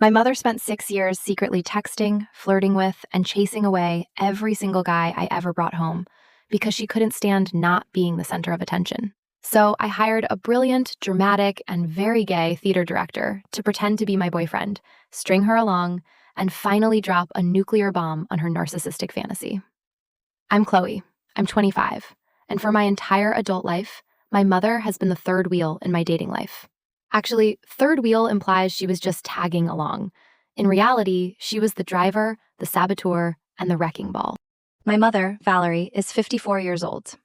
My mother spent 6 years secretly texting, flirting with, and chasing away every single guy I ever brought home because she couldn't stand not being the center of attention. So I hired a brilliant, dramatic, and very gay theater director to pretend to be my boyfriend, string her along, and finally drop a nuclear bomb on her narcissistic fantasy. I'm Chloe. I'm 25, and for my entire adult life, my mother has been the third wheel in my dating life. Actually, third wheel implies she was just tagging along. In reality, she was the driver, the saboteur, and the wrecking ball. My mother, Valerie, is 54 years old.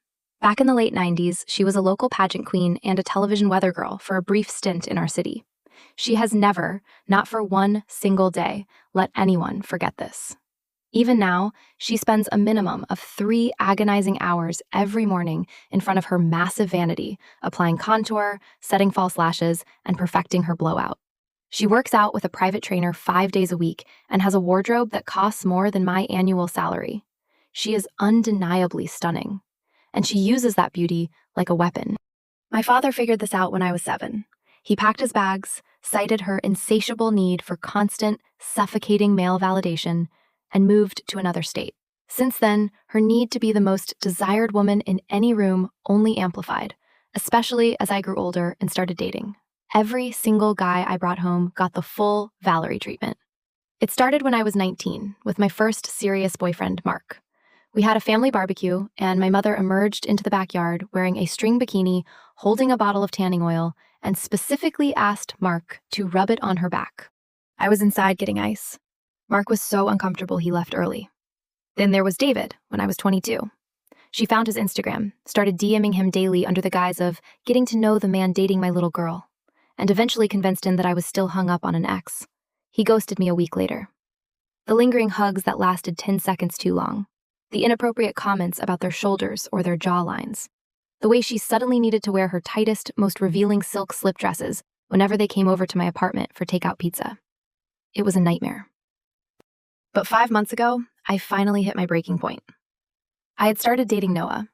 Back in the late 90s, she was a local pageant queen and a television weather girl for a brief stint in our city. She has never, not for one single day, let anyone forget this. Even now, she spends a minimum of 3 agonizing hours every morning in front of her massive vanity, applying contour, setting false lashes, and perfecting her blowout. She works out with a private trainer 5 days a week and has a wardrobe that costs more than my annual salary. She is undeniably stunning, and she uses that beauty like a weapon. My father figured this out when I was 7. He packed his bags, cited her insatiable need for constant, suffocating male validation, and moved to another state. Since then, her need to be the most desired woman in any room only amplified, especially as I grew older and started dating. Every single guy I brought home got the full Valerie treatment. It started when I was 19, with my first serious boyfriend, Mark. We had a family barbecue, and my mother emerged into the backyard wearing a string bikini, holding a bottle of tanning oil, and specifically asked Mark to rub it on her back. I was inside getting ice. Mark was so uncomfortable he left early. Then there was David, when I was 22. She found his Instagram, started DMing him daily under the guise of getting to know the man dating my little girl, and eventually convinced him that I was still hung up on an ex. He ghosted me a week later. The lingering hugs that lasted 10 seconds too long. The inappropriate comments about their shoulders or their jawlines. The way she suddenly needed to wear her tightest, most revealing silk slip dresses whenever they came over to my apartment for takeout pizza. It was a nightmare. But 5 months ago, I finally hit my breaking point. I had started dating Noah.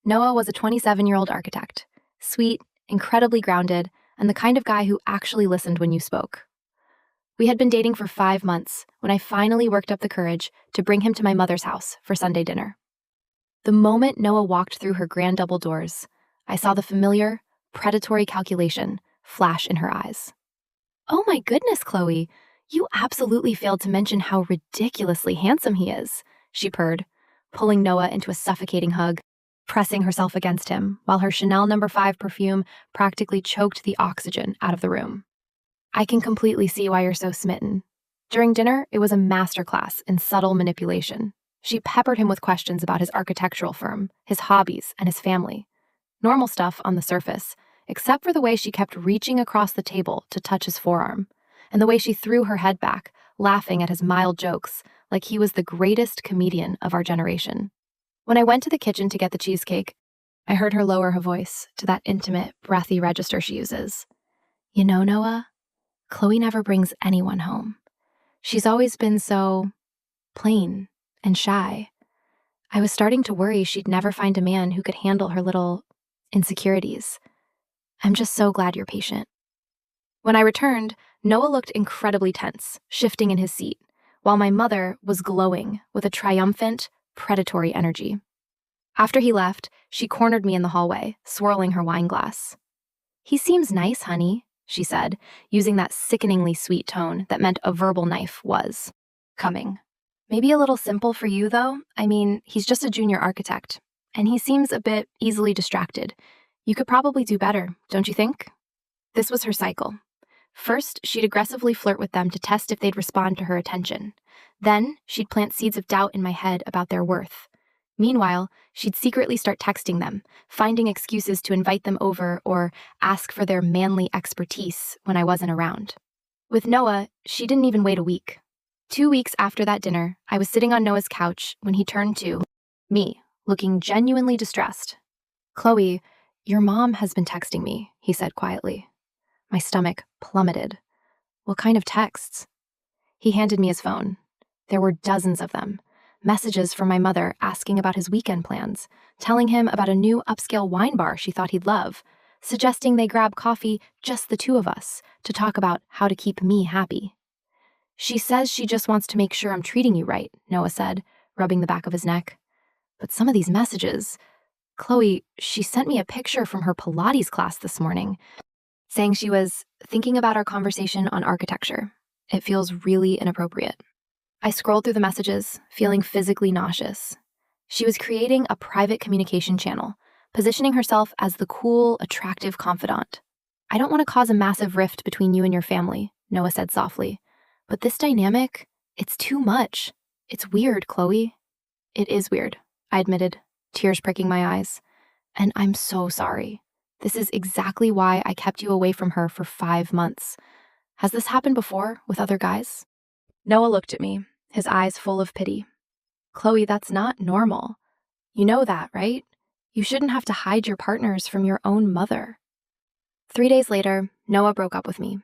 Noah was a 27-year-old architect, sweet, incredibly grounded, and the kind of guy who actually listened when you spoke. We had been dating for 5 months when I finally worked up the courage to bring him to my mother's house for Sunday dinner. The moment Noah walked through her grand double doors, I saw the familiar, predatory calculation flash in her eyes. "Oh my goodness, Chloe, you absolutely failed to mention how ridiculously handsome he is," she purred, pulling Noah into a suffocating hug, pressing herself against him while her Chanel No. 5 perfume practically choked the oxygen out of the room. "I can completely see why you're so smitten." During dinner, it was a masterclass in subtle manipulation. She peppered him with questions about his architectural firm, his hobbies, and his family. Normal stuff on the surface, except for the way she kept reaching across the table to touch his forearm, and the way she threw her head back, laughing at his mild jokes like he was the greatest comedian of our generation. When I went to the kitchen to get the cheesecake, I heard her lower her voice to that intimate, breathy register she uses. "You know, Noah, Chloe never brings anyone home. She's always been so plain and shy. I was starting to worry she'd never find a man who could handle her little insecurities. I'm just so glad you're patient." When I returned, Noah looked incredibly tense, shifting in his seat, while my mother was glowing with a triumphant, predatory energy. After he left, she cornered me in the hallway, swirling her wine glass. "He seems nice, honey," she said, using that sickeningly sweet tone that meant a verbal knife was coming. "Maybe a little simple for you, though. I mean, he's just a junior architect, and he seems a bit easily distracted. You could probably do better, don't you think?" This was her cycle. First, she'd aggressively flirt with them to test if they'd respond to her attention. Then, she'd plant seeds of doubt in my head about their worth. Meanwhile, she'd secretly start texting them, finding excuses to invite them over or ask for their manly expertise when I wasn't around. With Noah, she didn't even wait a week. 2 weeks after that dinner, I was sitting on Noah's couch when he turned to me, looking genuinely distressed. "Chloe, your mom has been texting me," he said quietly. My stomach plummeted. "What kind of texts?" He handed me his phone. There were dozens of them. Messages from my mother asking about his weekend plans, telling him about a new upscale wine bar she thought he'd love, suggesting they grab coffee, just the two of us, to talk about how to keep me happy. She says she just wants to make sure I'm treating you right, Noah said, rubbing the back of his neck. But some of these messages, Chloe, she sent me a picture from her Pilates class this morning, saying she was thinking about our conversation on architecture. It feels really inappropriate. I scrolled through the messages, feeling physically nauseous. She was creating a private communication channel, positioning herself as the cool, attractive confidant. I don't want to cause a massive rift between you and your family, Noah said softly. But this dynamic, it's too much. It's weird, Chloe. It is weird, I admitted, tears pricking my eyes. And I'm so sorry. This is exactly why I kept you away from her for 5 months. Has this happened before with other guys? Noah looked at me, his eyes full of pity. Chloe, that's not normal. You know that, right? You shouldn't have to hide your partners from your own mother. 3 days later, Noah broke up with me.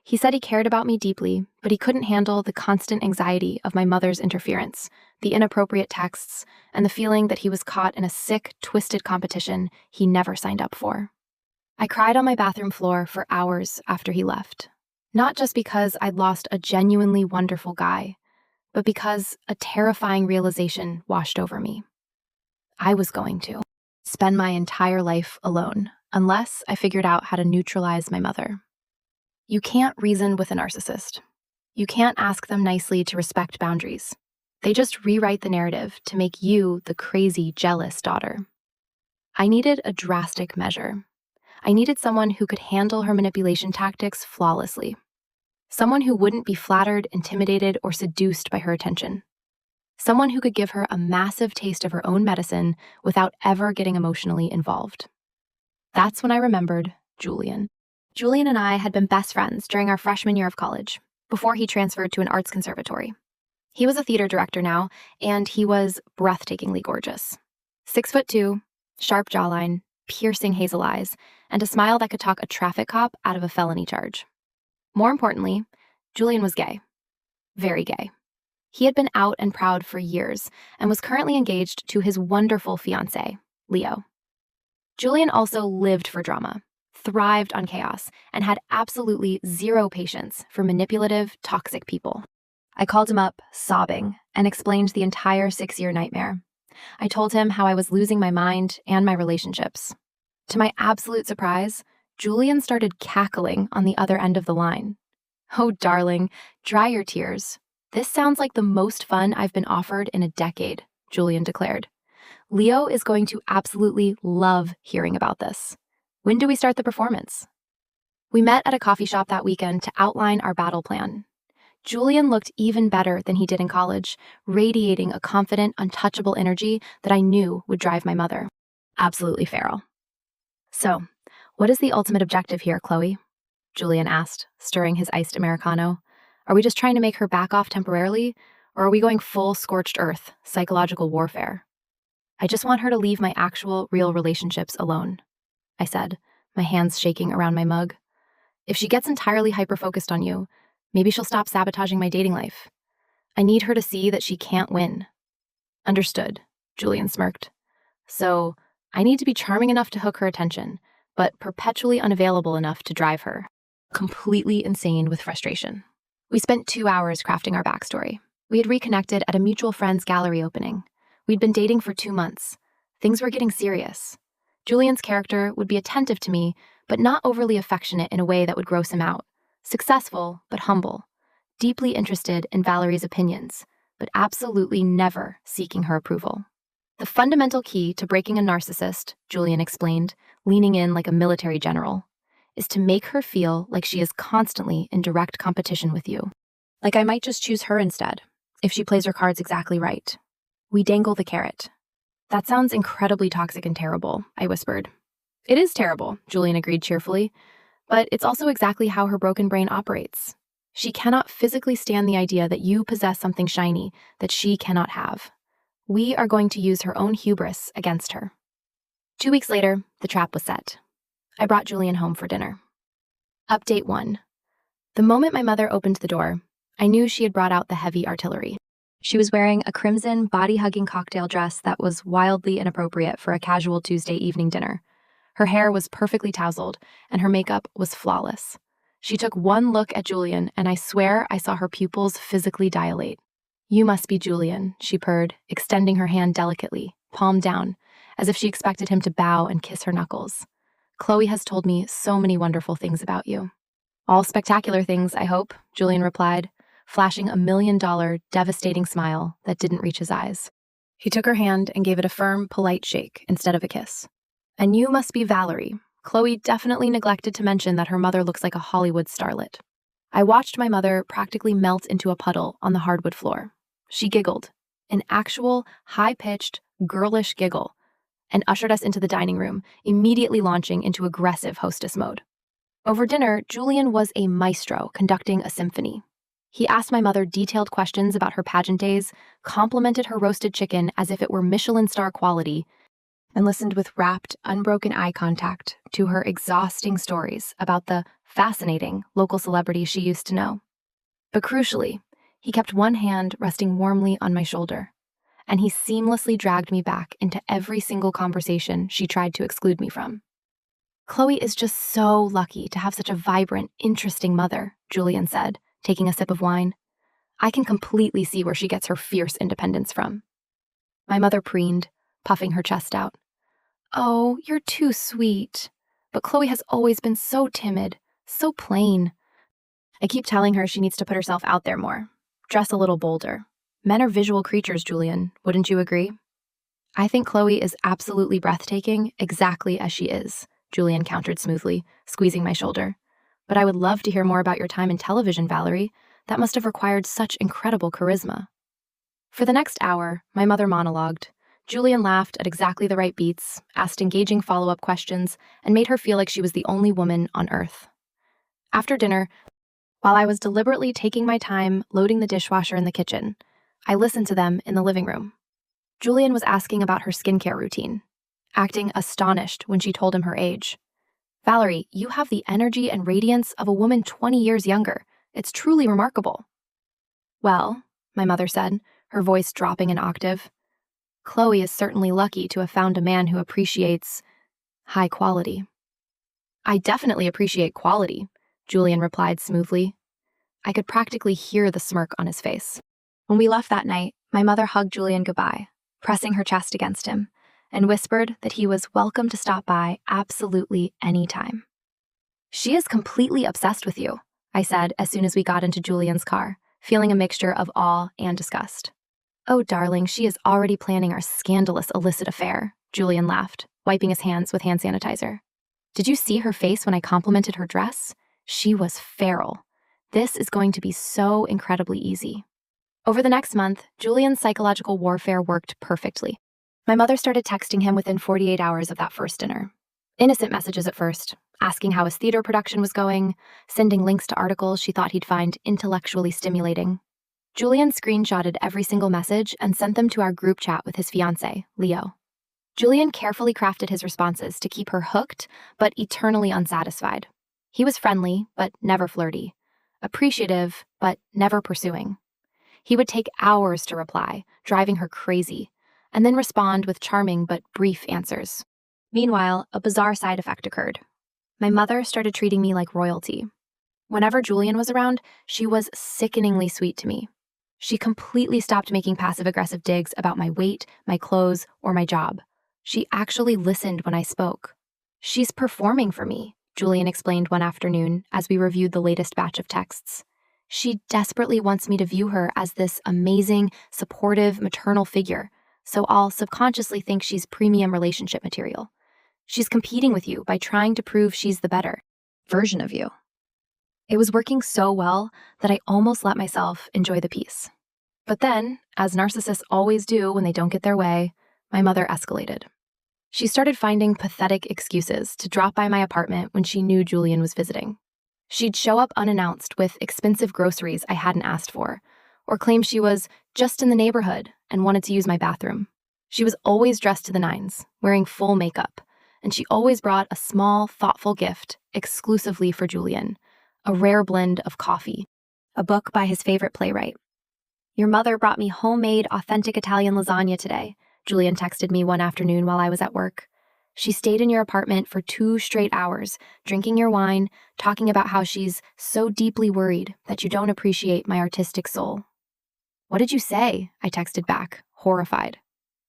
He said he cared about me deeply, but he couldn't handle the constant anxiety of my mother's interference, the inappropriate texts, and the feeling that he was caught in a sick, twisted competition he never signed up for. I cried on my bathroom floor for hours after he left. Not just because I'd lost a genuinely wonderful guy, but because a terrifying realization washed over me. I was going to spend my entire life alone, unless I figured out how to neutralize my mother. You can't reason with a narcissist. You can't ask them nicely to respect boundaries. They just rewrite the narrative to make you the crazy, jealous daughter. I needed a drastic measure. I needed someone who could handle her manipulation tactics flawlessly. Someone who wouldn't be flattered, intimidated, or seduced by her attention. Someone who could give her a massive taste of her own medicine without ever getting emotionally involved. That's when I remembered Julian. Julian and I had been best friends during our freshman year of college, before he transferred to an arts conservatory. He was a theater director now, and he was breathtakingly gorgeous. 6'2", sharp jawline, piercing hazel eyes, and a smile that could talk a traffic cop out of a felony charge. More importantly, Julian was gay. Very gay. He had been out and proud for years and was currently engaged to his wonderful fiancé, Leo. Julian also lived for drama, thrived on chaos, and had absolutely zero patience for manipulative, toxic people. I called him up, sobbing, and explained the entire 6-year nightmare. I told him how I was losing my mind and my relationships. To my absolute surprise, Julian started cackling on the other end of the line. Oh, darling, dry your tears. This sounds like the most fun I've been offered in a decade, Julian declared. Leo is going to absolutely love hearing about this. When do we start the performance? We met at a coffee shop that weekend to outline our battle plan. Julian looked even better than he did in college, radiating a confident, untouchable energy that I knew would drive my mother. Absolutely feral. So, what is the ultimate objective here, Chloe? Julian asked, stirring his iced Americano. Are we just trying to make her back off temporarily, or are we going full scorched earth, psychological warfare? I just want her to leave my actual, real relationships alone, I said, my hands shaking around my mug. If she gets entirely hyper-focused on you, maybe she'll stop sabotaging my dating life. I need her to see that she can't win. Understood, Julian smirked. So, I need to be charming enough to hook her attention, but perpetually unavailable enough to drive her. Completely insane with frustration. We spent 2 hours crafting our backstory. We had reconnected at a mutual friend's gallery opening. We'd been dating for 2 months. Things were getting serious. Julian's character would be attentive to me, but not overly affectionate in a way that would gross him out. Successful, but humble. Deeply interested in Valerie's opinions, but absolutely never seeking her approval. The fundamental key to breaking a narcissist, Julian explained, leaning in like a military general, is to make her feel like she is constantly in direct competition with you. Like I might just choose her instead, if she plays her cards exactly right. We dangle the carrot. That sounds incredibly toxic and terrible, I whispered. It is terrible, Julian agreed cheerfully, but it's also exactly how her broken brain operates. She cannot physically stand the idea that you possess something shiny that she cannot have. We are going to use her own hubris against her. 2 weeks later, the trap was set. I brought Julian home for dinner. Update 1. The moment my mother opened the door, I knew she had brought out the heavy artillery. She was wearing a crimson, body-hugging cocktail dress that was wildly inappropriate for a casual Tuesday evening dinner. Her hair was perfectly tousled, and her makeup was flawless. She took one look at Julian, and I swear I saw her pupils physically dilate. "You must be Julian," she purred, extending her hand delicately, palm down, as if she expected him to bow and kiss her knuckles. "Chloe has told me so many wonderful things about you." "All spectacular things, I hope," Julian replied, flashing $1 million devastating smile that didn't reach his eyes. He took her hand and gave it a firm, polite shake instead of a kiss. "And you must be Valerie. Chloe definitely neglected to mention that her mother looks like a Hollywood starlet." I watched my mother practically melt into a puddle on the hardwood floor. She giggled, an actual, high-pitched, girlish giggle, and ushered us into the dining room, immediately launching into aggressive hostess mode. Over dinner, Julian was a maestro conducting a symphony. He asked my mother detailed questions about her pageant days, complimented her roasted chicken as if it were Michelin star quality, and listened with rapt, unbroken eye contact to her exhausting stories about the fascinating local celebrities she used to know. But crucially, he kept one hand resting warmly on my shoulder, and he seamlessly dragged me back into every single conversation she tried to exclude me from. "Chloe is just so lucky to have such a vibrant, interesting mother," Julian said, taking a sip of wine. "I can completely see where she gets her fierce independence from." My mother preened, puffing her chest out. "Oh, you're too sweet. But Chloe has always been so timid, so plain. I keep telling her she needs to put herself out there more, dress a little bolder. Men are visual creatures, Julian, wouldn't you agree?" "I think Chloe is absolutely breathtaking, exactly as she is," Julian countered smoothly, squeezing my shoulder. "But I would love to hear more about your time in television, Valerie. That must have required such incredible charisma." For the next hour, my mother monologued. Julian laughed at exactly the right beats, asked engaging follow-up questions, and made her feel like she was the only woman on Earth. After dinner, while I was deliberately taking my time loading the dishwasher in the kitchen, I listened to them in the living room. Julian was asking about her skincare routine, acting astonished when she told him her age. "Valerie, you have the energy and radiance of a woman 20 years younger. It's truly remarkable." "Well," my mother said, her voice dropping an octave, "Chloe is certainly lucky to have found a man who appreciates high quality." "I definitely appreciate quality," Julian replied smoothly. I could practically hear the smirk on his face. When we left that night, my mother hugged Julian goodbye, pressing her chest against him, and whispered that he was welcome to stop by absolutely any time. "She is completely obsessed with you," I said as soon as we got into Julian's car, feeling a mixture of awe and disgust. "Oh, darling, she is already planning our scandalous illicit affair," Julian laughed, wiping his hands with hand sanitizer. "Did you see her face when I complimented her dress? She was feral. This is going to be so incredibly easy." Over the next month, Julian's psychological warfare worked perfectly. My mother started texting him within 48 hours of that first dinner. Innocent messages at first, asking how his theater production was going, sending links to articles she thought he'd find intellectually stimulating. Julian screenshotted every single message and sent them to our group chat with his fiancé, Leo. Julian carefully crafted his responses to keep her hooked, but eternally unsatisfied. He was friendly, but never flirty, appreciative, but never pursuing. He would take hours to reply, driving her crazy, and then respond with charming but brief answers. Meanwhile, a bizarre side effect occurred. My mother started treating me like royalty. Whenever Julian was around, she was sickeningly sweet to me. She completely stopped making passive-aggressive digs about my weight, my clothes, or my job. She actually listened when I spoke. "She's performing for me," Julian explained one afternoon as we reviewed the latest batch of texts. "She desperately wants me to view her as this amazing, supportive, maternal figure, so I'll subconsciously think she's premium relationship material. She's competing with you by trying to prove she's the better version of you." It was working so well that I almost let myself enjoy the peace. But then, as narcissists always do when they don't get their way, my mother escalated. She started finding pathetic excuses to drop by my apartment when she knew Julian was visiting. She'd show up unannounced with expensive groceries I hadn't asked for, or claim she was just in the neighborhood and wanted to use my bathroom. She was always dressed to the nines, wearing full makeup, and she always brought a small, thoughtful gift exclusively for Julian, a rare blend of coffee, a book by his favorite playwright. "Your mother brought me homemade, authentic Italian lasagna today," Julian texted me one afternoon while I was at work. She stayed in your apartment for 2 straight hours, drinking your wine, talking about how she's so deeply worried that you don't appreciate my artistic soul. What did you say? I texted back, horrified.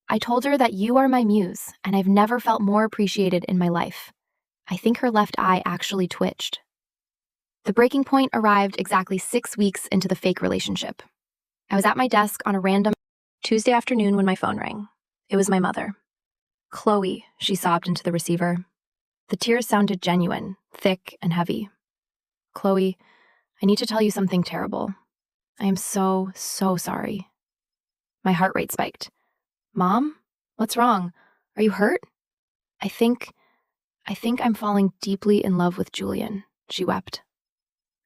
I told her that you are my muse, and I've never felt more appreciated in my life. I think her left eye actually twitched. The breaking point arrived exactly 6 weeks into the fake relationship. I was at my desk on a random Tuesday afternoon when my phone rang. It was my mother. Chloe, she sobbed into the receiver. The tears sounded genuine, thick and heavy. Chloe, I need to tell you something terrible. I am so sorry. My heart rate spiked. Mom? What's wrong? Are you hurt? I think I'm falling deeply in love with Julian, she wept.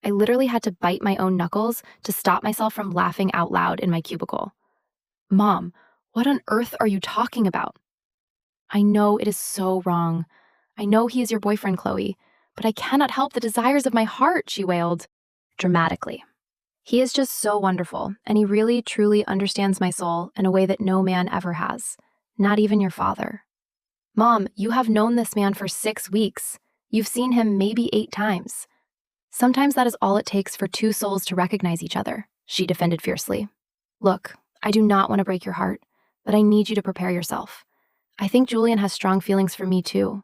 I literally had to bite my own knuckles to stop myself from laughing out loud in my cubicle. Mom, what on earth are you talking about? I know it is so wrong. I know he is your boyfriend, Chloe, but I cannot help the desires of my heart, she wailed, dramatically. He is just so wonderful, and he really, truly understands my soul in a way that no man ever has, not even your father. Mom, you have known this man for 6 weeks. You've seen him maybe 8 times. Sometimes that is all it takes for 2 souls to recognize each other, she defended fiercely. Look, I do not want to break your heart, but I need you to prepare yourself. I think Julian has strong feelings for me too.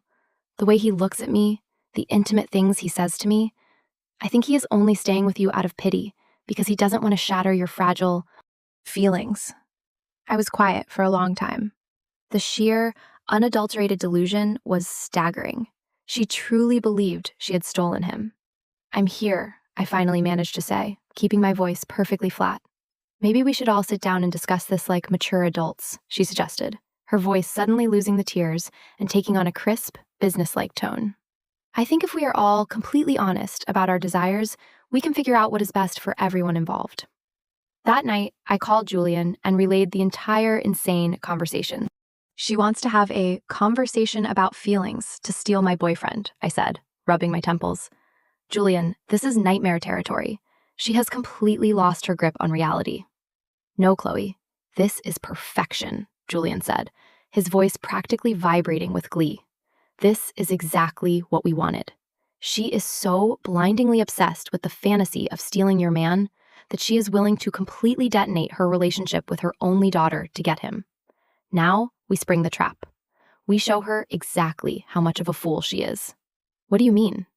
The way he looks at me, the intimate things he says to me. I think he is only staying with you out of pity because he doesn't want to shatter your fragile feelings. I was quiet for a long time. The sheer, unadulterated delusion was staggering. She truly believed she had stolen him. I'm here, I finally managed to say, keeping my voice perfectly flat. Maybe we should all sit down and discuss this like mature adults, she suggested, her voice suddenly losing the tears and taking on a crisp, businesslike tone. I think if we are all completely honest about our desires, we can figure out what is best for everyone involved. That night, I called Julian and relayed the entire insane conversation. She wants to have a conversation about feelings to steal my boyfriend, I said, rubbing my temples. Julian, this is nightmare territory. She has completely lost her grip on reality. No, Chloe, this is perfection, Julian said, his voice practically vibrating with glee. This is exactly what we wanted. She is so blindingly obsessed with the fantasy of stealing your man that she is willing to completely detonate her relationship with her only daughter to get him. Now we spring the trap. We show her exactly how much of a fool she is. What do you mean?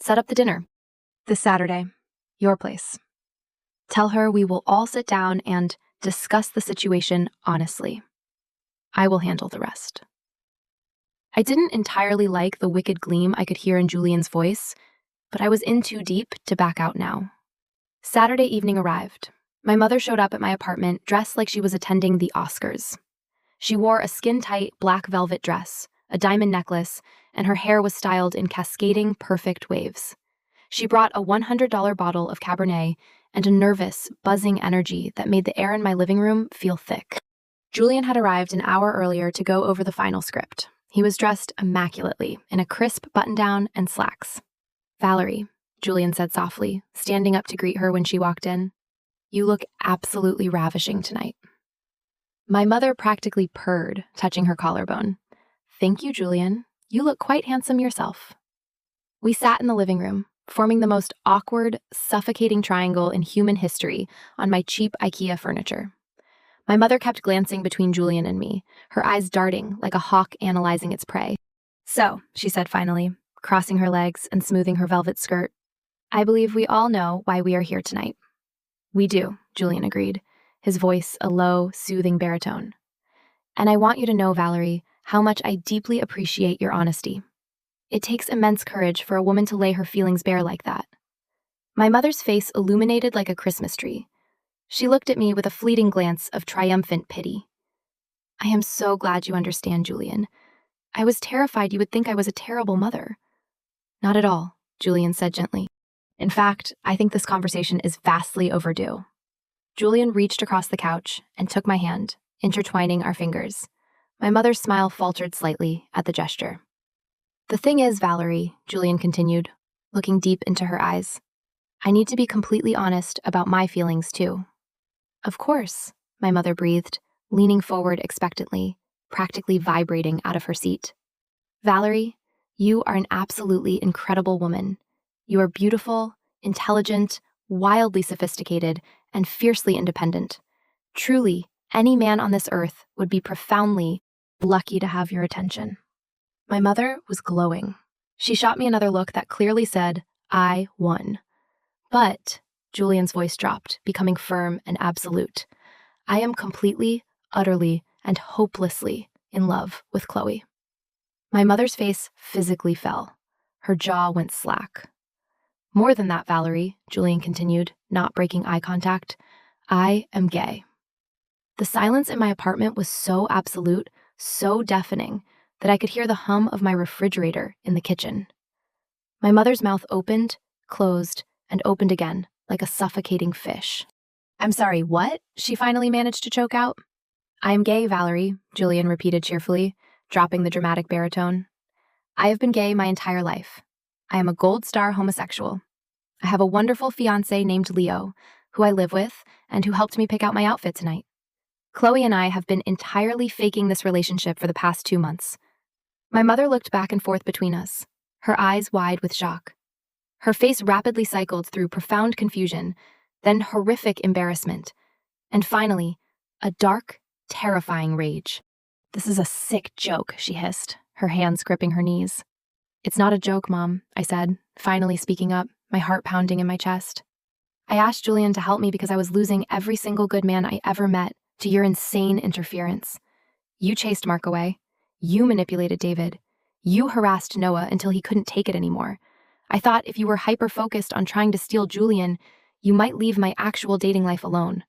Set up the dinner. This Saturday, your place. Tell her we will all sit down and discuss the situation honestly. I will handle the rest. I didn't entirely like the wicked gleam I could hear in Julian's voice, but I was in too deep to back out now. Saturday evening arrived. My mother showed up at my apartment dressed like she was attending the Oscars. She wore a skin-tight black velvet dress, a diamond necklace, and her hair was styled in cascading, perfect waves. She brought a $100 bottle of Cabernet and a nervous, buzzing energy that made the air in my living room feel thick. Julian had arrived an hour earlier to go over the final script. He was dressed immaculately in a crisp button-down and slacks. Valerie, Julian said softly, standing up to greet her when she walked in. You look absolutely ravishing tonight. My mother practically purred, touching her collarbone. Thank you, Julian. You look quite handsome yourself. We sat in the living room, forming the most awkward, suffocating triangle in human history on my cheap IKEA furniture. My mother kept glancing between Julian and me, her eyes darting like a hawk analyzing its prey. So, she said finally, crossing her legs and smoothing her velvet skirt, I believe we all know why we are here tonight. We do, Julian agreed, his voice a low, soothing baritone. And I want you to know, Valerie, how much I deeply appreciate your honesty. It takes immense courage for a woman to lay her feelings bare like that. My mother's face illuminated like a Christmas tree. She looked at me with a fleeting glance of triumphant pity. I am so glad you understand, Julian. I was terrified you would think I was a terrible mother. Not at all, Julian said gently. In fact, I think this conversation is vastly overdue. Julian reached across the couch and took my hand, intertwining our fingers. My mother's smile faltered slightly at the gesture. The thing is, Valerie, Julian continued, looking deep into her eyes, I need to be completely honest about my feelings too. Of course, my mother breathed, leaning forward expectantly, practically vibrating out of her seat. Valerie, you are an absolutely incredible woman. You are beautiful, intelligent, wildly sophisticated, and fiercely independent. Truly, any man on this earth would be profoundly lucky to have your attention. My mother was glowing. She shot me another look that clearly said, I won. But Julian's voice dropped, becoming firm and absolute. I am completely, utterly, and hopelessly in love with Chloe. My mother's face physically fell. Her jaw went slack. More than that, Valerie, Julian continued, not breaking eye contact. I am gay. The silence in my apartment was so absolute, so deafening, that I could hear the hum of my refrigerator in the kitchen. My mother's mouth opened, closed, and opened again, like a suffocating fish. I'm sorry, what? She finally managed to choke out. I am gay, Valerie, Julian repeated cheerfully, dropping the dramatic baritone. I have been gay my entire life. I am a gold star homosexual. I have a wonderful fiancé named Leo, who I live with and who helped me pick out my outfit tonight. Chloe and I have been entirely faking this relationship for the past 2 months. My mother looked back and forth between us, her eyes wide with shock. Her face rapidly cycled through profound confusion, then horrific embarrassment, and finally, a dark, terrifying rage. This is a sick joke, she hissed, her hands gripping her knees. It's not a joke, Mom, I said, finally speaking up, my heart pounding in my chest. I asked Julian to help me because I was losing every single good man I ever met to your insane interference. You chased Mark away. You manipulated David. You harassed Noah until he couldn't take it anymore. I thought if you were hyper-focused on trying to steal Julian, you might leave my actual dating life alone.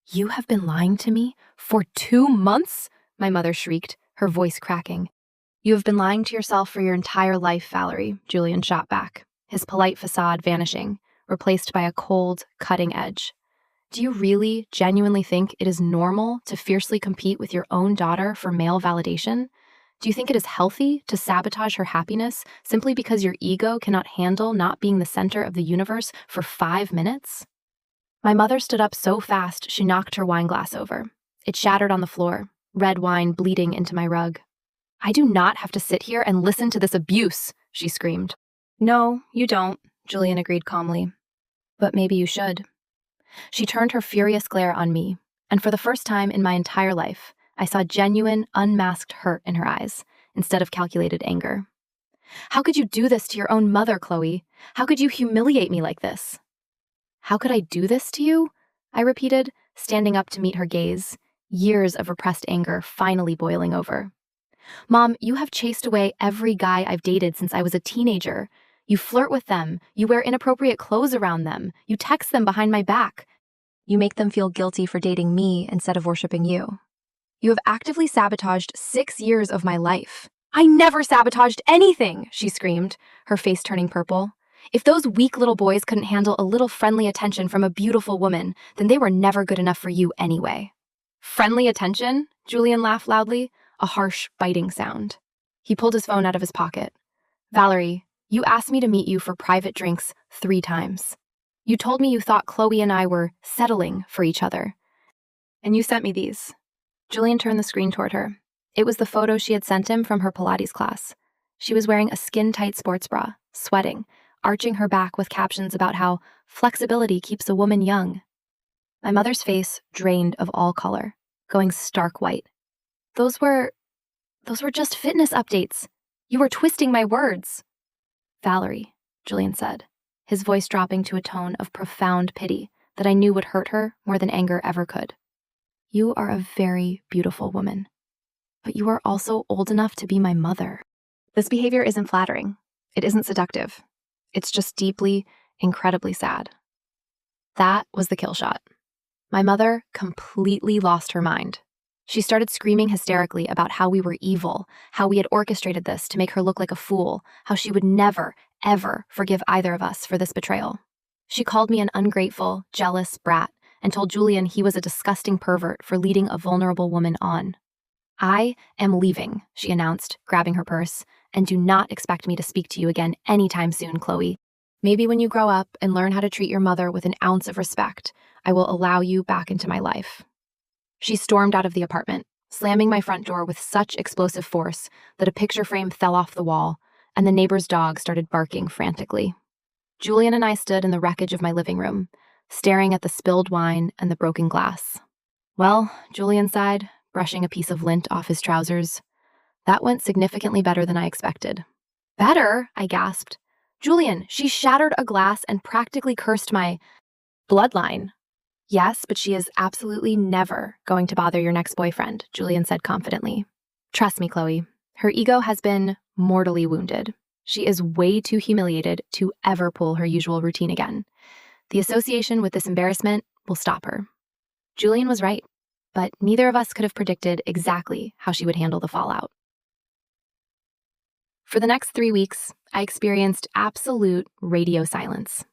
You have been lying to me for 2 months? My mother shrieked, her voice cracking. You have been lying to yourself for your entire life, Valerie, Julian shot back, his polite facade vanishing, replaced by a cold, cutting edge. Do you really, genuinely think it is normal to fiercely compete with your own daughter for male validation? Do you think it is healthy to sabotage her happiness simply because your ego cannot handle not being the center of the universe for 5 minutes? My mother stood up so fast she knocked her wine glass over. It shattered on the floor, red wine bleeding into my rug. I do not have to sit here and listen to this abuse, she screamed. No, you don't, Julian agreed calmly. But maybe you should. She turned her furious glare on me, and for the first time in my entire life, I saw genuine, unmasked hurt in her eyes, instead of calculated anger. How could you do this to your own mother, Chloe? How could you humiliate me like this? How could I do this to you? I repeated, standing up to meet her gaze, years of repressed anger finally boiling over. Mom, you have chased away every guy I've dated since I was a teenager. You flirt with them, you wear inappropriate clothes around them, you text them behind my back. You make them feel guilty for dating me instead of worshiping you. You have actively sabotaged 6 years of my life. I never sabotaged anything, she screamed, her face turning purple. If those weak little boys couldn't handle a little friendly attention from a beautiful woman, then they were never good enough for you anyway. Friendly attention? Julian laughed loudly, a harsh, biting sound. He pulled his phone out of his pocket. Valerie, you asked me to meet you for private drinks 3 times. You told me you thought Chloe and I were settling for each other. And you sent me these. Julian turned the screen toward her. It was the photo she had sent him from her Pilates class. She was wearing a skin-tight sports bra, sweating, arching her back with captions about how flexibility keeps a woman young. My mother's face drained of all color, going stark white. Those were just fitness updates. You were twisting my words. Valerie, Julian said, his voice dropping to a tone of profound pity that I knew would hurt her more than anger ever could. You are a very beautiful woman, but you are also old enough to be my mother. This behavior isn't flattering. It isn't seductive. It's just deeply, incredibly sad. That was the kill shot. My mother completely lost her mind. She started screaming hysterically about how we were evil, how we had orchestrated this to make her look like a fool, how she would never, ever forgive either of us for this betrayal. She called me an ungrateful, jealous brat and told Julian he was a disgusting pervert for leading a vulnerable woman on. I am leaving, she announced, grabbing her purse, and do not expect me to speak to you again anytime soon, Chloe. Maybe when you grow up and learn how to treat your mother with an ounce of respect, I will allow you back into my life. She stormed out of the apartment, slamming my front door with such explosive force that a picture frame fell off the wall and the neighbor's dog started barking frantically. Julian and I stood in the wreckage of my living room, staring at the spilled wine and the broken glass. Well, Julian sighed, brushing a piece of lint off his trousers. That went significantly better than I expected. Better? I gasped. Julian, she shattered a glass and practically cursed my bloodline. Yes, but she is absolutely never going to bother your next boyfriend, Julian said confidently. Trust me, Chloe. Her ego has been mortally wounded. She is way too humiliated to ever pull her usual routine again. The association with this embarrassment will stop her. Julian was right, but neither of us could have predicted exactly how she would handle the fallout. For the next 3 weeks, I experienced absolute radio silence.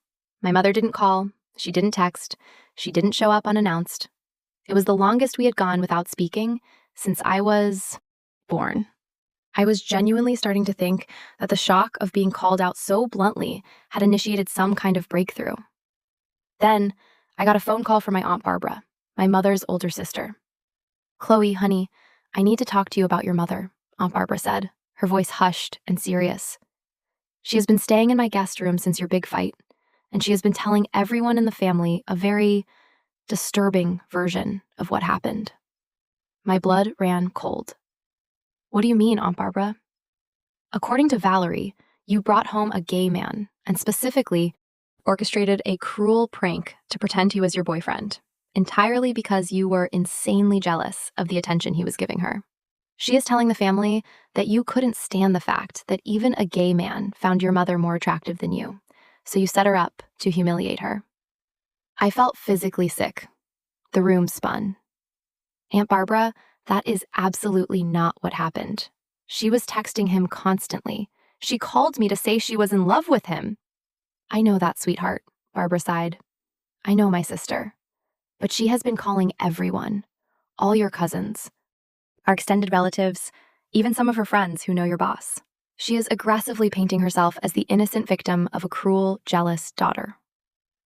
My mother didn't call, she didn't text, she didn't show up unannounced. It was the longest we had gone without speaking since I was born. I was genuinely starting to think that the shock of being called out so bluntly had initiated some kind of breakthrough. Then, I got a phone call from my Aunt Barbara, my mother's older sister. "Chloe, honey, I need to talk to you about your mother," Aunt Barbara said, her voice hushed and serious. "She has been staying in my guest room since your big fight, and she has been telling everyone in the family a very disturbing version of what happened." My blood ran cold. "What do you mean, Aunt Barbara?" "According to Valerie, you brought home a gay man, and specifically orchestrated a cruel prank to pretend he was your boyfriend, entirely because you were insanely jealous of the attention he was giving her. She is telling the family that you couldn't stand the fact that even a gay man found your mother more attractive than you, so you set her up to humiliate her." I felt physically sick. The room spun. "Aunt Barbara, that is absolutely not what happened. She was texting him constantly. She called me to say she was in love with him." "I know that, sweetheart," Barbara sighed. "I know my sister. But she has been calling everyone, all your cousins, our extended relatives, even some of her friends who know your boss. She is aggressively painting herself as the innocent victim of a cruel, jealous daughter."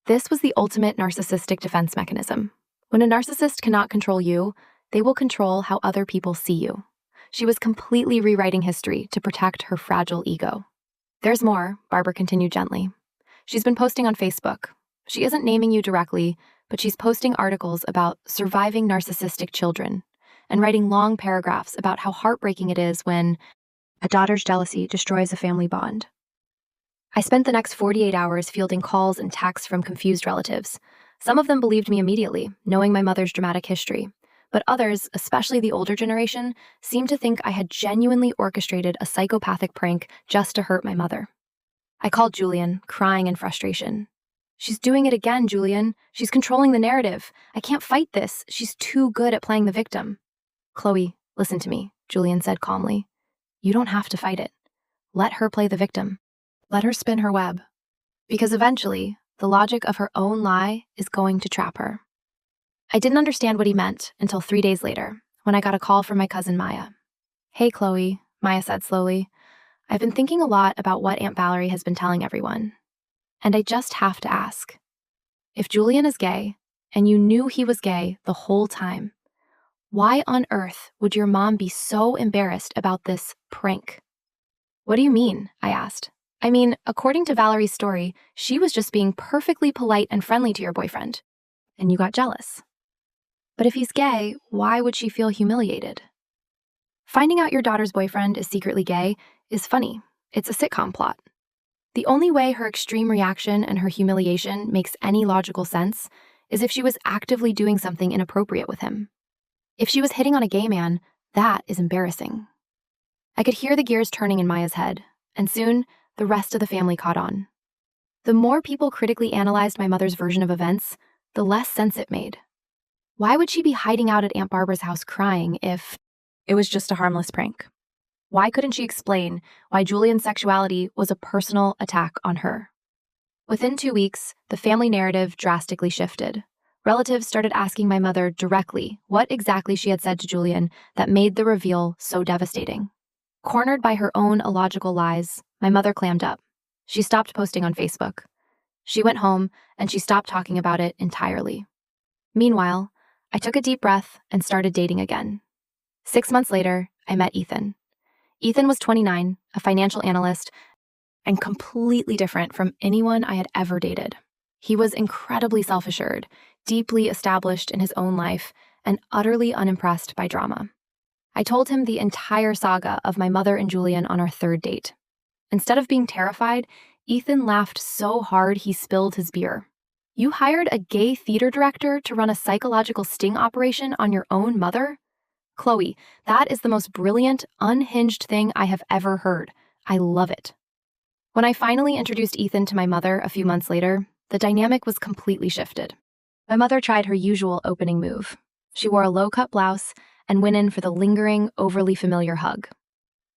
This was the ultimate narcissistic defense mechanism. When a narcissist cannot control you, they will control how other people see you. She was completely rewriting history to protect her fragile ego. "There's more," Barbara continued gently. "She's been posting on Facebook. She isn't naming you directly, but she's posting articles about surviving narcissistic children and writing long paragraphs about how heartbreaking it is when a daughter's jealousy destroys a family bond." I spent the next 48 hours fielding calls and texts from confused relatives. Some of them believed me immediately, knowing my mother's dramatic history. But others, especially the older generation, seemed to think I had genuinely orchestrated a psychopathic prank just to hurt my mother. I called Julian, crying in frustration. "She's doing it again, Julian. She's controlling the narrative. I can't fight this. She's too good at playing the victim." "Chloe, listen to me," Julian said calmly. "You don't have to fight it. Let her play the victim. Let her spin her web. Because eventually, the logic of her own lie is going to trap her." I didn't understand what he meant until 3 days later, when I got a call from my cousin Maya. "Hey, Chloe," Maya said slowly. "I've been thinking a lot about what Aunt Valerie has been telling everyone. And I just have to ask. If Julian is gay, and you knew he was gay the whole time, why on earth would your mom be so embarrassed about this prank?" "What do you mean?" I asked. "I mean, according to Valerie's story, she was just being perfectly polite and friendly to your boyfriend, and you got jealous. But if he's gay, why would she feel humiliated?" Finding out your daughter's boyfriend is secretly gay is funny. It's a sitcom plot. The only way her extreme reaction and her humiliation makes any logical sense is if she was actively doing something inappropriate with him. If she was hitting on a gay man, that is embarrassing. I could hear the gears turning in Maya's head, and soon the rest of the family caught on. The more people critically analyzed my mother's version of events, the less sense it made. Why would she be hiding out at Aunt Barbara's house crying if it was just a harmless prank? Why couldn't she explain why Julian's sexuality was a personal attack on her? Within 2 weeks, the family narrative drastically shifted. Relatives started asking my mother directly what exactly she had said to Julian that made the reveal so devastating. Cornered by her own illogical lies, my mother clammed up. She stopped posting on Facebook. She went home, and she stopped talking about it entirely. Meanwhile, I took a deep breath and started dating again. 6 months later, I met Ethan. Ethan was 29, a financial analyst, and completely different from anyone I had ever dated. He was incredibly self-assured, deeply established in his own life, and utterly unimpressed by drama. I told him the entire saga of my mother and Julian on our third date. Instead of being terrified, Ethan laughed so hard he spilled his beer. "You hired a gay theater director to run a psychological sting operation on your own mother? Chloe, that is the most brilliant, unhinged thing I have ever heard. I love it." When I finally introduced Ethan to my mother a few months later, the dynamic was completely shifted. My mother tried her usual opening move. She wore a low-cut blouse and went in for the lingering, overly familiar hug.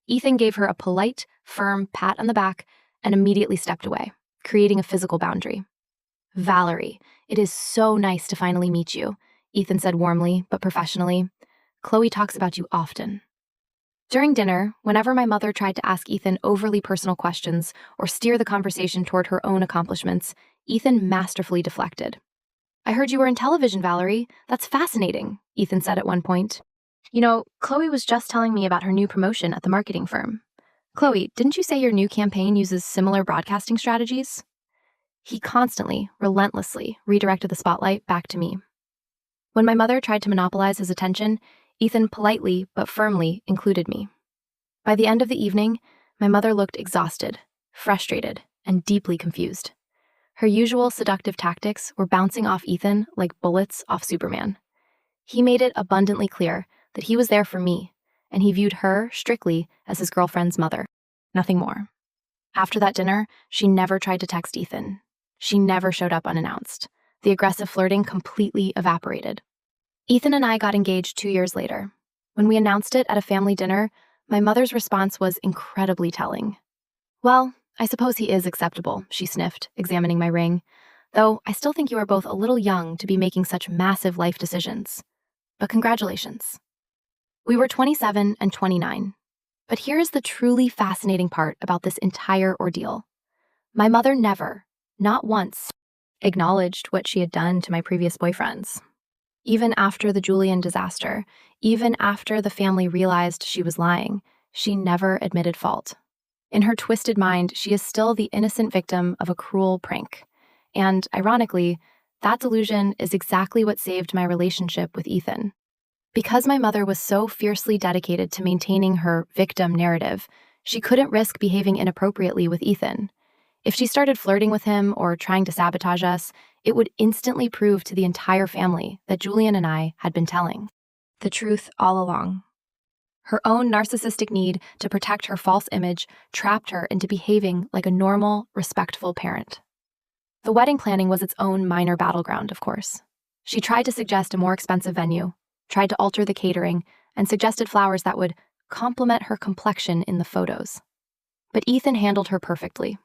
Ethan gave her a polite, firm pat on the back and immediately stepped away, creating a physical boundary. "Valerie, it is so nice to finally meet you," Ethan said warmly but professionally. "Chloe talks about you often." During dinner, whenever my mother tried to ask Ethan overly personal questions or steer the conversation toward her own accomplishments, Ethan masterfully deflected. "I heard you were in television, Valerie. That's fascinating," Ethan said at one point. "You know, Chloe was just telling me about her new promotion at the marketing firm. Chloe, didn't you say your new campaign uses similar broadcasting strategies?" He constantly, relentlessly redirected the spotlight back to me. When my mother tried to monopolize his attention, Ethan politely but firmly included me. By the end of the evening, my mother looked exhausted, frustrated, and deeply confused. Her usual seductive tactics were bouncing off Ethan like bullets off Superman. He made it abundantly clear that he was there for me, and he viewed her strictly as his girlfriend's mother, nothing more. After that dinner, she never tried to text Ethan. She never showed up unannounced. The aggressive flirting completely evaporated. Ethan and I got engaged 2 years later. When we announced it at a family dinner, my mother's response was incredibly telling. "Well, I suppose he is acceptable," she sniffed, examining my ring. "Though I still think you are both a little young to be making such massive life decisions. But congratulations." We were 27 and 29. But here is the truly fascinating part about this entire ordeal. My mother never, not once, acknowledged what she had done to my previous boyfriends. Even after the Julian disaster, even after the family realized she was lying, she never admitted fault. In her twisted mind, she is still the innocent victim of a cruel prank. And, ironically, that delusion is exactly what saved my relationship with Ethan. Because my mother was so fiercely dedicated to maintaining her victim narrative, she couldn't risk behaving inappropriately with Ethan. If she started flirting with him or trying to sabotage us, it would instantly prove to the entire family that Julian and I had been telling the truth all along. Her own narcissistic need to protect her false image trapped her into behaving like a normal, respectful parent. The wedding planning was its own minor battleground, of course. She tried to suggest a more expensive venue, tried to alter the catering, and suggested flowers that would complement her complexion in the photos. But Ethan handled her perfectly.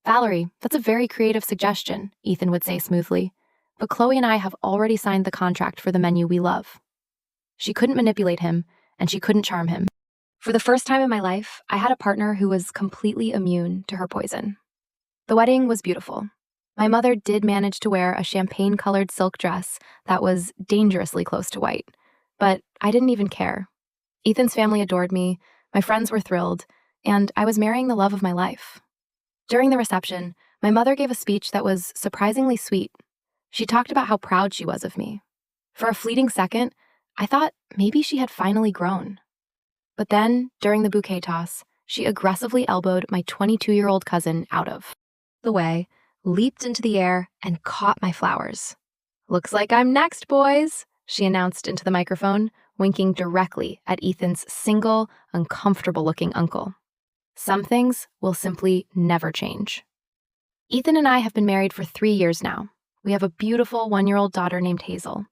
"Valerie, that's a very creative suggestion," Ethan would say smoothly, "but Chloe and I have already signed the contract for the menu we love." She couldn't manipulate him, and she couldn't charm him. For the first time in my life, I had a partner who was completely immune to her poison. The wedding was beautiful. My mother did manage to wear a champagne-colored silk dress that was dangerously close to white, but I didn't even care. Ethan's family adored me, my friends were thrilled, and I was marrying the love of my life. During the reception, my mother gave a speech that was surprisingly sweet. She talked about how proud she was of me. For a fleeting second, I thought maybe she had finally grown. But then, during the bouquet toss, she aggressively elbowed my 22-year-old cousin out of the way, leaped into the air, and caught my flowers. "Looks like I'm next, boys," she announced into the microphone, winking directly at Ethan's single, uncomfortable-looking uncle. Some things will simply never change. Ethan and I have been married for 3 years now. We have a beautiful 1-year-old daughter named Hazel.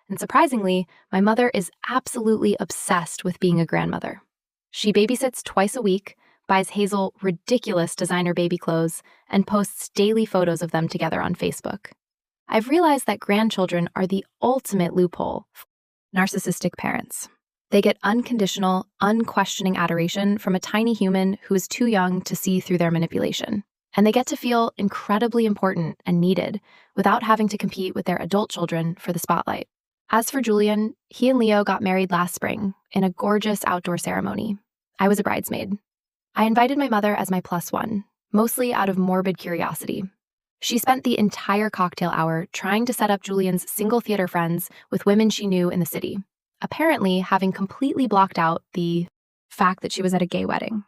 And surprisingly, my mother is absolutely obsessed with being a grandmother. She babysits twice a week, buys Hazel ridiculous designer baby clothes, and posts daily photos of them together on Facebook. I've realized that grandchildren are the ultimate loophole for narcissistic parents. They get unconditional, unquestioning adoration from a tiny human who is too young to see through their manipulation. And they get to feel incredibly important and needed without having to compete with their adult children for the spotlight. As for Julian, he and Leo got married last spring in a gorgeous outdoor ceremony. I was a bridesmaid. I invited my mother as my plus one, mostly out of morbid curiosity. She spent the entire cocktail hour trying to set up Julian's single theater friends with women she knew in the city, apparently having completely blocked out the fact that she was at a gay wedding.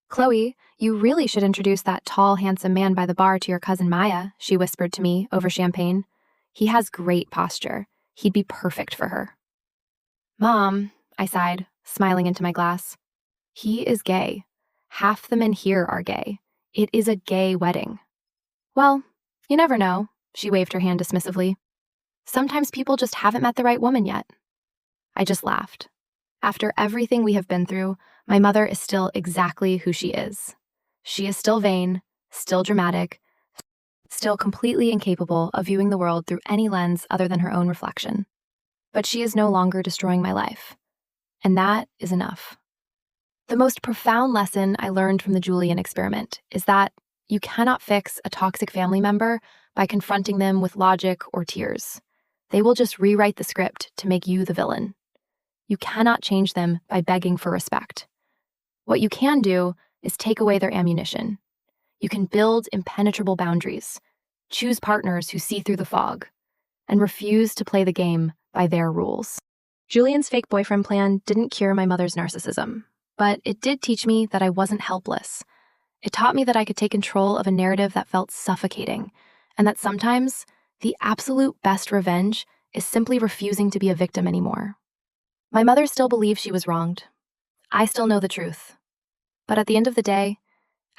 "Chloe, you really should introduce that tall, handsome man by the bar to your cousin Maya," she whispered to me over champagne. "He has great posture. He'd be perfect for her." "Mom," I sighed, smiling into my glass. "He is gay. Half the men here are gay. It is a gay wedding." "Well, you never know," she waved her hand dismissively. "Sometimes people just haven't met the right woman yet." I just laughed. After everything we have been through, my mother is still exactly who she is. She is still vain, still dramatic, still completely incapable of viewing the world through any lens other than her own reflection. But she is no longer destroying my life. And that is enough. The most profound lesson I learned from the Julian experiment is that you cannot fix a toxic family member by confronting them with logic or tears. They will just rewrite the script to make you the villain. You cannot change them by begging for respect. What you can do is take away their ammunition. You can build impenetrable boundaries, choose partners who see through the fog, and refuse to play the game by their rules. Julian's fake boyfriend plan didn't cure my mother's narcissism, but it did teach me that I wasn't helpless. It taught me that I could take control of a narrative that felt suffocating, and that sometimes the absolute best revenge is simply refusing to be a victim anymore. My mother still believes she was wronged. I still know the truth. But at the end of the day,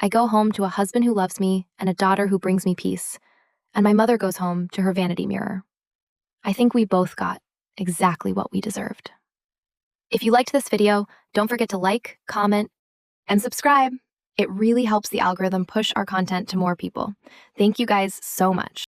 I go home to a husband who loves me and a daughter who brings me peace, and my mother goes home to her vanity mirror. I think we both got exactly what we deserved. If you liked this video, don't forget to like, comment, and subscribe. It really helps the algorithm push our content to more people. Thank you guys so much.